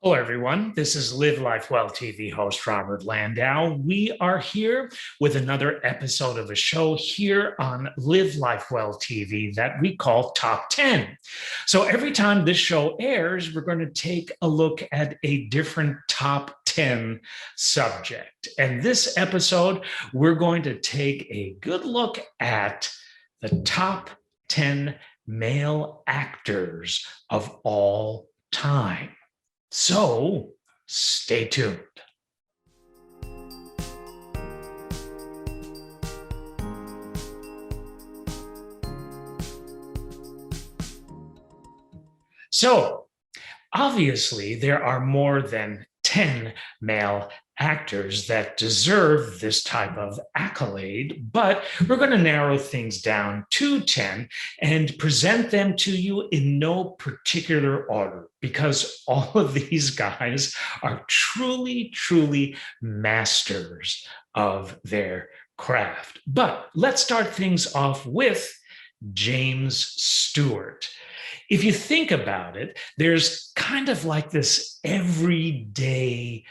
Hello, everyone. This is Live Life Well TV host Robert Landau. We are here with another episode of a show here on Live Life Well TV that we call Top 10. So every time this show airs, we're going to take a look at a different top 10 subject. And this episode, we're going to take a good look at the top 10 male actors of all time. So stay tuned. So obviously, there are more than 10 male actors that deserve this type of accolade, but we're going to narrow things down to 10 and present them to you in no particular order because all of these guys are truly, truly masters of their craft. But let's start things off with James Stewart. If you think about it, there's kind of like this everyday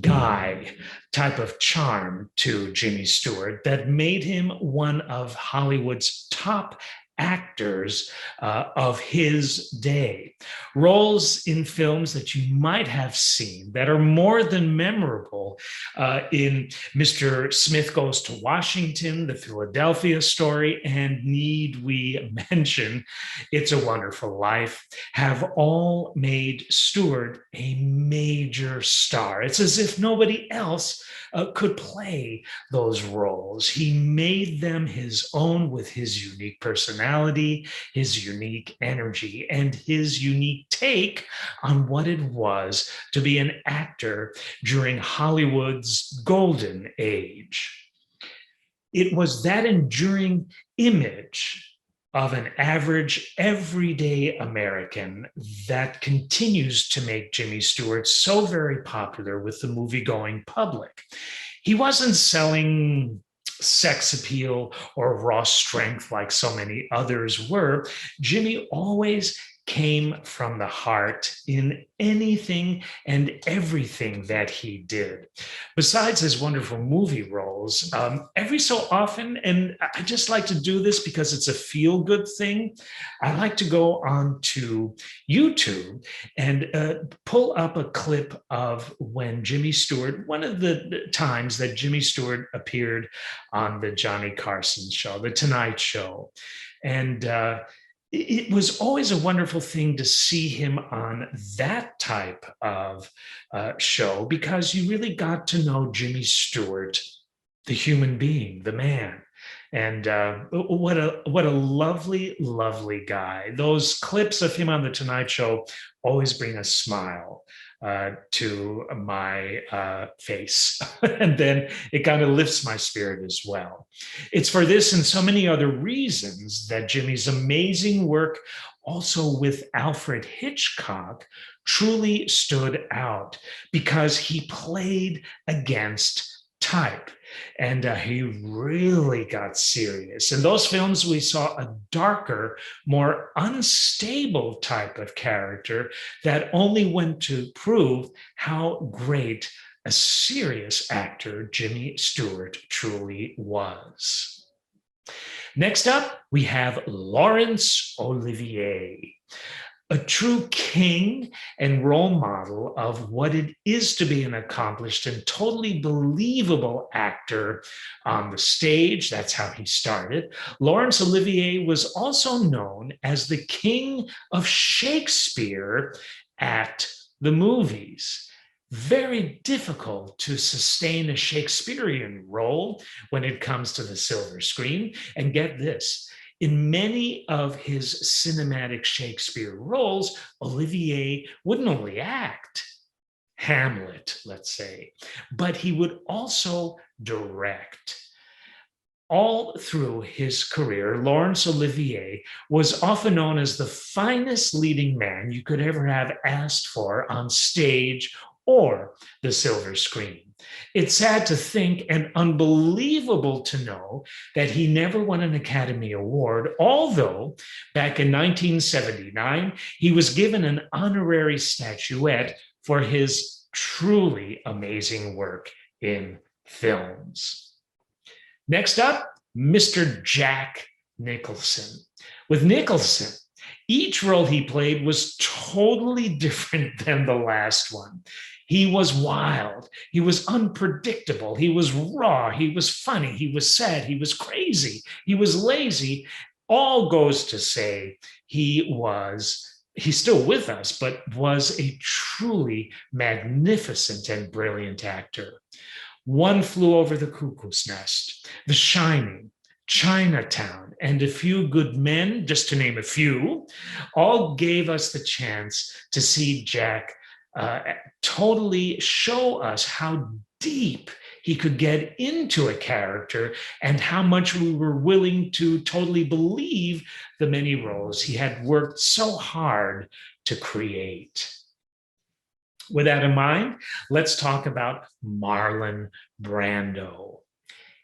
guy type of charm to Jimmy Stewart that made him one of Hollywood's top actors of his day. Roles in films that you might have seen that are more than memorable in Mr. Smith Goes to Washington, The Philadelphia Story, and need we mention It's a Wonderful Life, have all made Stewart a major star. It's as if nobody else could play those roles. He made them his own with his unique personality, his unique energy, and his unique take on what it was to be an actor during Hollywood's golden age. It was that enduring image of an average, everyday American that continues to make Jimmy Stewart so very popular with the movie-going public. He wasn't selling sex appeal or raw strength like so many others were. Jimmy always came from the heart in anything and everything that he did. Besides his wonderful movie roles, every so often, and I just like to do this because it's a feel-good thing, I like to go on to YouTube and pull up a clip of when Jimmy Stewart, one of the times that Jimmy Stewart appeared on the Johnny Carson show, The Tonight Show. And it was always a wonderful thing to see him on that type of show because you really got to know Jimmy Stewart, the human being, the man. And what a lovely, lovely guy. Those clips of him on The Tonight Show always bring a smile to my face. And then it kind of lifts my spirit as well. It's for this and so many other reasons that Jimmy's amazing work also with Alfred Hitchcock truly stood out because he played against type. And he really got serious. In those films, we saw a darker, more unstable type of character that only went to prove how great a serious actor Jimmy Stewart truly was. Next up, we have Laurence Olivier, a true king and role model of what it is to be an accomplished and totally believable actor on the stage. That's how he started. Laurence Olivier was also known as the king of Shakespeare at the movies. Very difficult to sustain a Shakespearean role when it comes to the silver screen. And get this, in many of his cinematic Shakespeare roles, Olivier wouldn't only act Hamlet, let's say, but he would also direct. All through his career, Laurence Olivier was often known as the finest leading man you could ever have asked for on stage or the silver screen. It's sad to think and unbelievable to know that he never won an Academy Award, although back in 1979, he was given an honorary statuette for his truly amazing work in films. Next up, Mr. Jack Nicholson. With Nicholson, each role he played was totally different than the last one. He was wild. He was unpredictable. He was raw. He was funny. He was sad. He was crazy. He was lazy. All goes to say he's still with us, but was a truly magnificent and brilliant actor. One Flew Over the Cuckoo's Nest, The Shining, Chinatown, and A Few Good Men, just to name a few, all gave us the chance to see Jack totally show us how deep he could get into a character and how much we were willing to totally believe the many roles he had worked so hard to create. With that in mind, let's talk about Marlon Brando.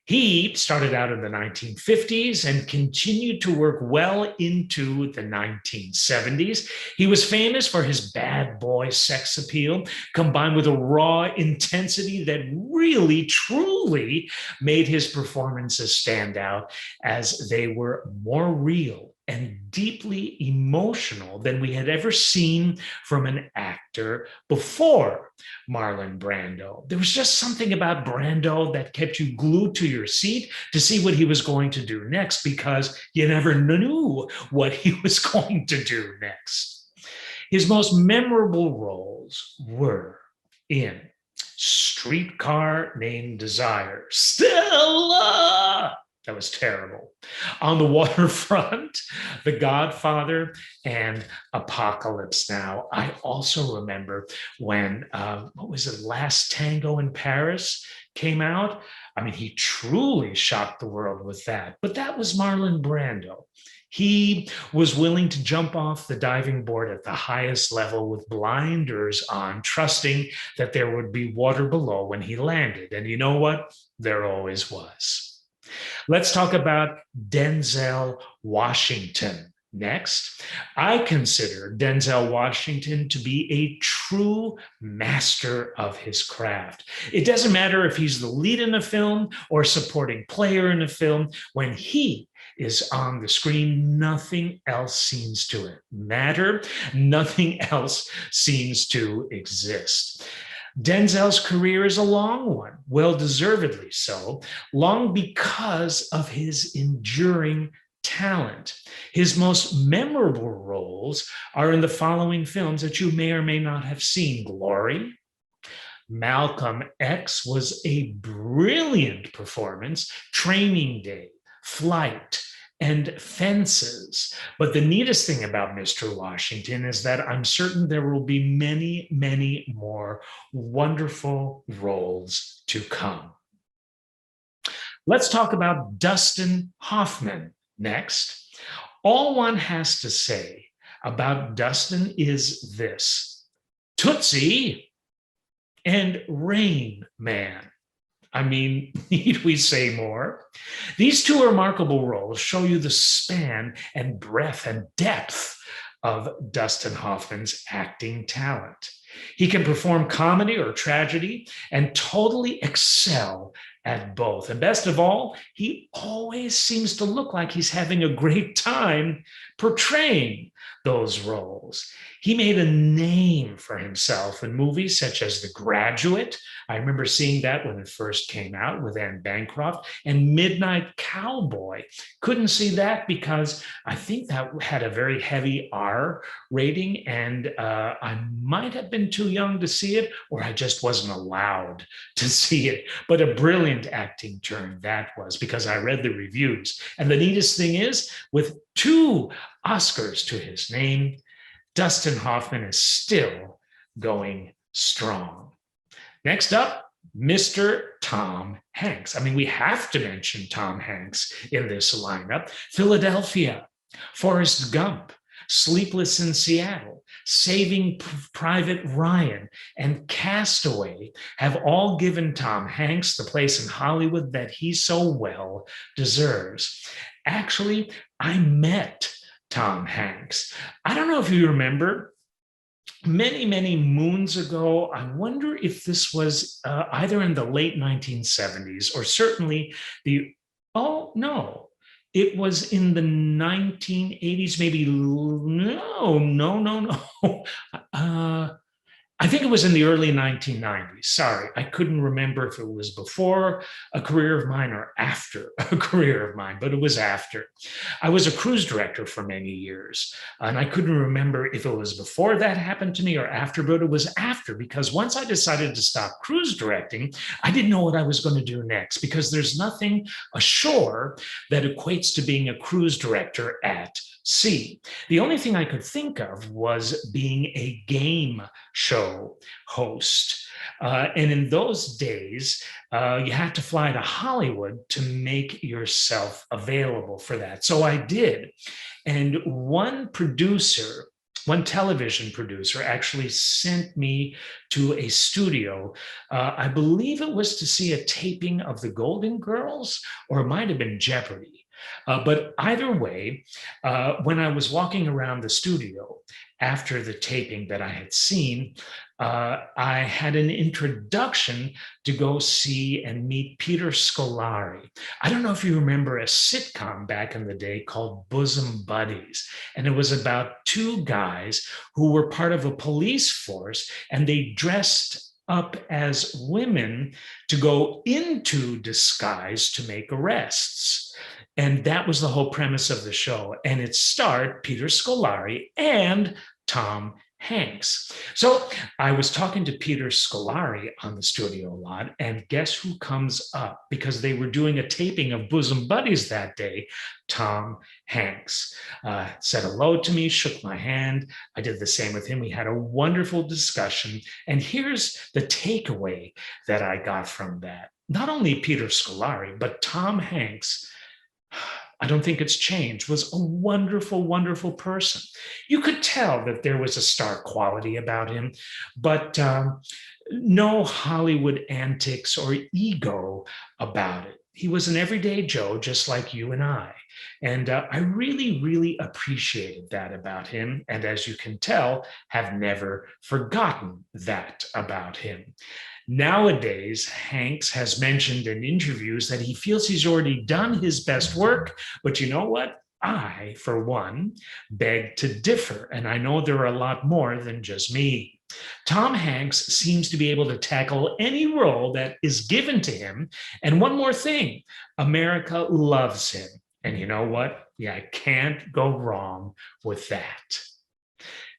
He started out in the 1950s and continued to work well into the 1970s. He was famous for his bad boy sex appeal, combined with a raw intensity that really, truly made his performances stand out, as they were more real and deeply emotional than we had ever seen from an actor before Marlon Brando. There was just something about Brando that kept you glued to your seat to see what he was going to do next, because you never knew what he was going to do next. His most memorable roles were in Streetcar Named Desire, Stella, that was terrible, On the Waterfront, The Godfather, and Apocalypse Now. I also remember when, what was it, Last Tango in Paris came out. I mean, he truly shocked the world with that. But that was Marlon Brando. He was willing to jump off the diving board at the highest level with blinders on, trusting that there would be water below when he landed. And you know what? There always was. Let's talk about Denzel Washington next. I consider Denzel Washington to be a true master of his craft. It doesn't matter if he's the lead in a film or supporting player in a film. When he is on the screen, nothing else seems to matter. Nothing else seems to exist. Denzel's career is a long one, well-deservedly so, long because of his enduring talent. His most memorable roles are in the following films that you may or may not have seen: Glory, Malcolm X was a brilliant performance, Training Day, Flight, and Fences. But the neatest thing about Mr. Washington is that I'm certain there will be many, many more wonderful roles to come. Let's talk about Dustin Hoffman next. All one has to say about Dustin is this: Tootsie and Rain Man. I mean, need we say more? These two remarkable roles show you the span and breadth and depth of Dustin Hoffman's acting talent. He can perform comedy or tragedy and totally excel at both. And best of all, he always seems to look like he's having a great time portraying those roles. He made a name for himself in movies such as The Graduate. I remember seeing that when it first came out with Anne Bancroft, and Midnight Cowboy. Couldn't see that because I think that had a very heavy R rating, and I might have been too young to see it, or I just wasn't allowed to see it. But a brilliant acting turn that was, because I read the reviews. And the neatest thing is, with 2 Oscars to his name, Dustin Hoffman is still going strong. Next up, Mr. Tom Hanks. I mean, we have to mention Tom Hanks in this lineup. Philadelphia, Forrest Gump, Sleepless in Seattle, Saving Private Ryan, and Castaway have all given Tom Hanks the place in Hollywood that he so well deserves. Actually, I met Tom Hanks. I don't know if you remember, many moons ago. I wonder if this was either in the late 1970s or certainly oh, no, it was in the 1980s, maybe. No. Uh, I think it was in the early 1990s. Sorry, I couldn't remember if it was before a career of mine or after a career of mine, but it was after. I was a cruise director for many years, and I couldn't remember if it was before that happened to me or after, but it was after, because once I decided to stop cruise directing, I didn't know what I was going to do next, because there's nothing ashore that equates to being a cruise director at sea. The only thing I could think of was being a game show host. And in those days, you had to fly to Hollywood to make yourself available for that. So I did. And one television producer actually sent me to a studio. I believe it was to see a taping of The Golden Girls, or it might have been Jeopardy! But either way, when I was walking around the studio after the taping that I had seen, I had an introduction to go see and meet Peter Scolari. I don't know if you remember a sitcom back in the day called Bosom Buddies. And it was about two guys who were part of a police force, and they dressed up as women to go into disguise to make arrests. And that was the whole premise of the show. And it starred Peter Scolari and Tom Hanks. So I was talking to Peter Scolari on the studio lot, and guess who comes up? Because they were doing a taping of Bosom Buddies that day. Tom Hanks said hello to me, shook my hand. I did the same with him. We had a wonderful discussion. And here's the takeaway that I got from that. Not only Peter Scolari, but Tom Hanks, I don't think it's changed, was a wonderful person. You could tell that there was a star quality about him, but no Hollywood antics or ego about it. He was an everyday Joe, just like you and I. And I really appreciated that about him. And as you can tell, have never forgotten that about him. Nowadays, Hanks has mentioned in interviews that he feels he's already done his best work, but you know what? I, for one, beg to differ, and I know there are a lot more than just me. Tom Hanks seems to be able to tackle any role that is given to him, and one more thing, America loves him. And you know what? Yeah, I can't go wrong with that.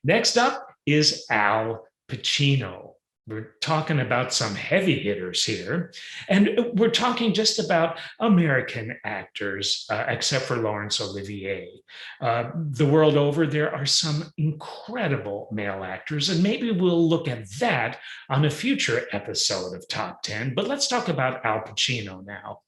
Next up is Al Pacino. We're talking about some heavy hitters here, and we're talking just about American actors, except for Laurence Olivier. The world over, there are some incredible male actors, and maybe we'll look at that on a future episode of Top 10, but let's talk about Al Pacino now.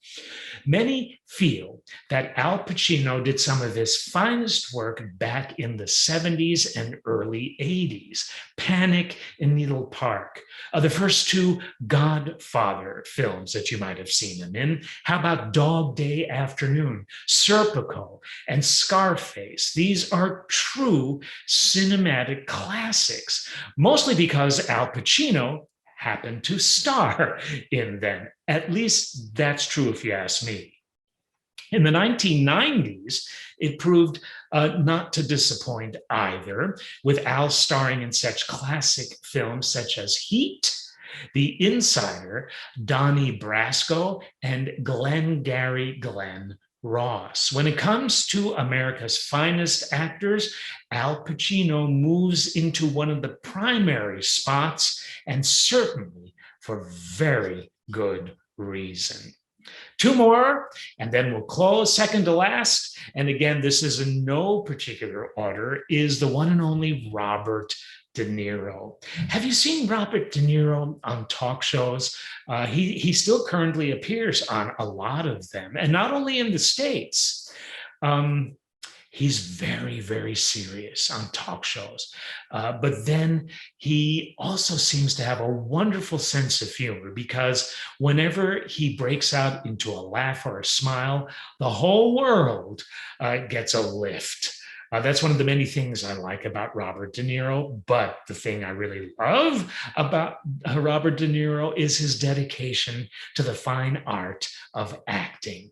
Many feel that Al Pacino did some of his finest work back in the 70s and early 80s. Panic in Needle Park, the first two Godfather films that you might have seen him in. How about Dog Day Afternoon, Serpico, and Scarface? These are true cinematic classics, mostly because Al Pacino happened to star in them. At least that's true if you ask me. In the 1990s, it proved not to disappoint either, with Al starring in such classic films such as Heat, The Insider, Donnie Brasco, and Glengarry Glen Ross. When it comes to America's finest actors, Al Pacino moves into one of the primary spots, and certainly for very good reason. Two more, and then we'll close. Second to last, and again, this is in no particular order, is the one and only Robert De Niro. Have you seen Robert De Niro on talk shows? He still currently appears on a lot of them, and not only in the States. he's very, very serious on talk shows. But then he also seems to have a wonderful sense of humor because whenever he breaks out into a laugh or a smile, the whole world gets a lift. That's one of the many things I like about Robert De Niro. But the thing I really love about Robert De Niro is his dedication to the fine art of acting.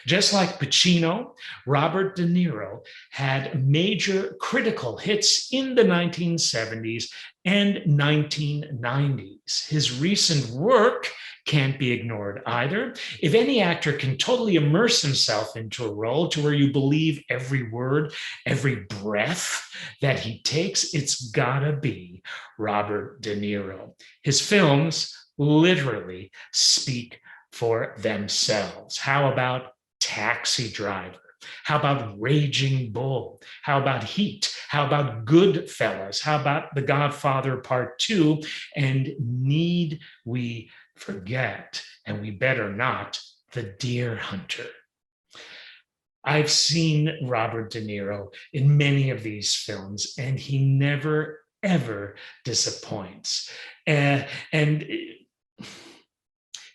Just like Pacino, Robert De Niro had major critical hits in the 1970s and 1990s. His recent work can't be ignored either. If any actor can totally immerse himself into a role to where you believe every word, every breath that he takes, it's gotta be Robert De Niro. His films literally speak for themselves. How about Taxi Driver? How about Raging Bull? How about Heat? How about Goodfellas? How about The Godfather Part 2? And need we forget, and we better not, The Deer Hunter? I've seen Robert De Niro in many of these films, and he never, ever disappoints. And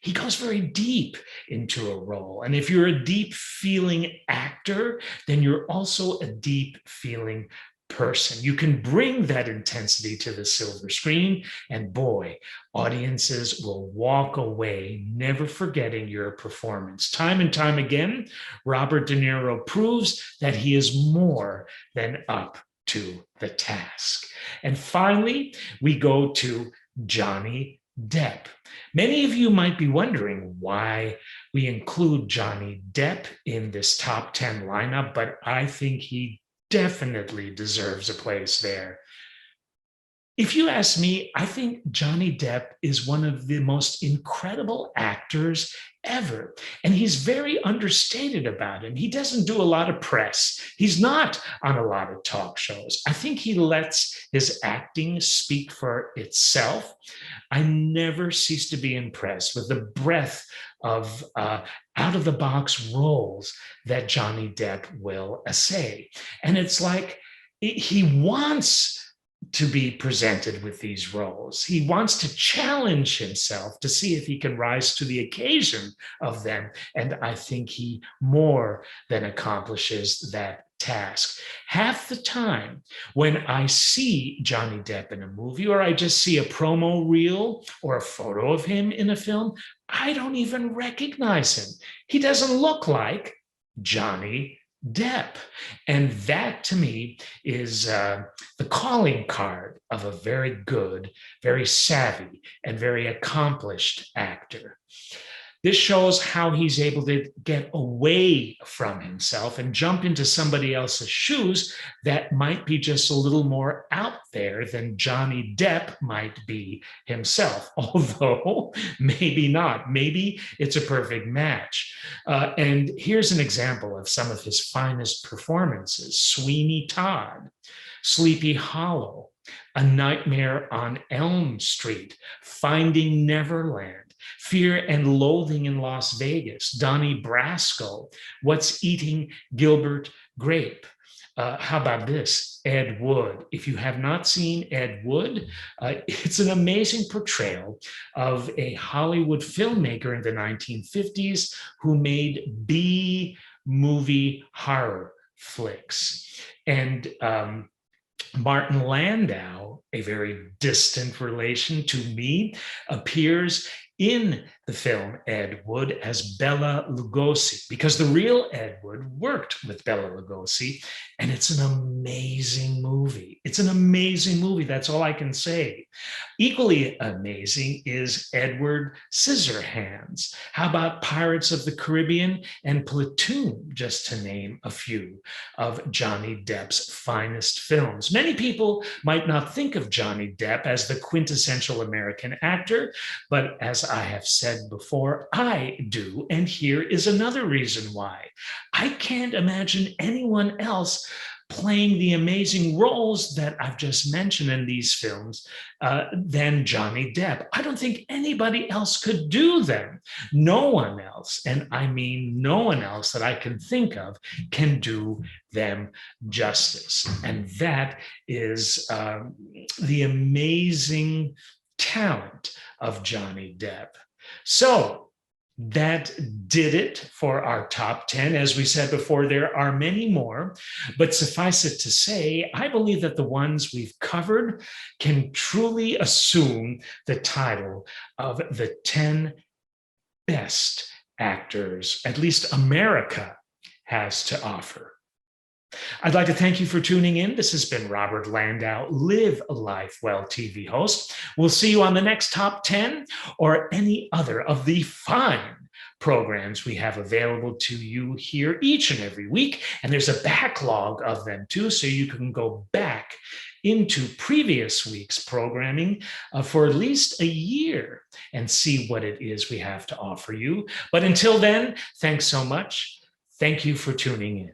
he goes very deep into a role. And if you're a deep feeling actor, then you're also a deep feeling person. You can bring that intensity to the silver screen, and boy, audiences will walk away never forgetting your performance. Time and time again, Robert De Niro proves that he is more than up to the task. And finally, we go to Johnny Depp. Many of you might be wondering why we include Johnny Depp in this top 10 lineup, but I think he definitely deserves a place there. If you ask me, I think Johnny Depp is one of the most incredible actors ever. And he's very understated about him. He doesn't do a lot of press. He's not on a lot of talk shows. I think he lets his acting speak for itself. I never cease to be impressed with the breadth of out of the box roles that Johnny Depp will essay. And it's like he wants to be presented with these roles. He wants to challenge himself to see if he can rise to the occasion of them. And I think he more than accomplishes that task. Half the time when I see Johnny Depp in a movie, or I just see a promo reel or a photo of him in a film, I don't even recognize him. He doesn't look like Johnny Depp. And that to me is the calling card of a very good, very savvy, and very accomplished actor. This shows how he's able to get away from himself and jump into somebody else's shoes that might be just a little more out there than Johnny Depp might be himself, although maybe not. Maybe it's a perfect match. And here's an example of some of his finest performances: Sweeney Todd, Sleepy Hollow, A Nightmare on Elm Street, Finding Neverland, Fear and Loathing in Las Vegas, Donnie Brasco, What's Eating Gilbert Grape. How about this? Ed Wood. If you have not seen Ed Wood, it's an amazing portrayal of a Hollywood filmmaker in the 1950s who made B movie horror flicks. And Marlon Landau, a very distant relation to me, appears in the film Ed Wood as Bela Lugosi, because the real Ed Wood worked with Bela Lugosi, and it's an amazing movie. It's an amazing movie. That's all I can say. Equally amazing is Edward Scissorhands. How about Pirates of the Caribbean and Platoon, just to name a few of Johnny Depp's finest films? Many people might not think of Johnny Depp as the quintessential American actor, but as I have said before, I do. And here is another reason why. I can't imagine anyone else playing the amazing roles that I've just mentioned in these films than Johnny Depp. I don't think anybody else could do them. No one else, and I mean no one else that I can think of, can do them justice. And that is the amazing talent of Johnny Depp. So that did it for our top 10. As we said before, there are many more, but suffice it to say, I believe that the ones we've covered can truly assume the title of the 10 best actors, at least America has to offer. I'd like to thank you for tuning in. This has been Robert Landau, Live Life Well TV host. We'll see you on the next Top 10 or any other of the fine programs we have available to you here each and every week. And there's a backlog of them too, so you can go back into previous week's programming for at least a year and see what it is we have to offer you. But until then, thanks so much. Thank you for tuning in.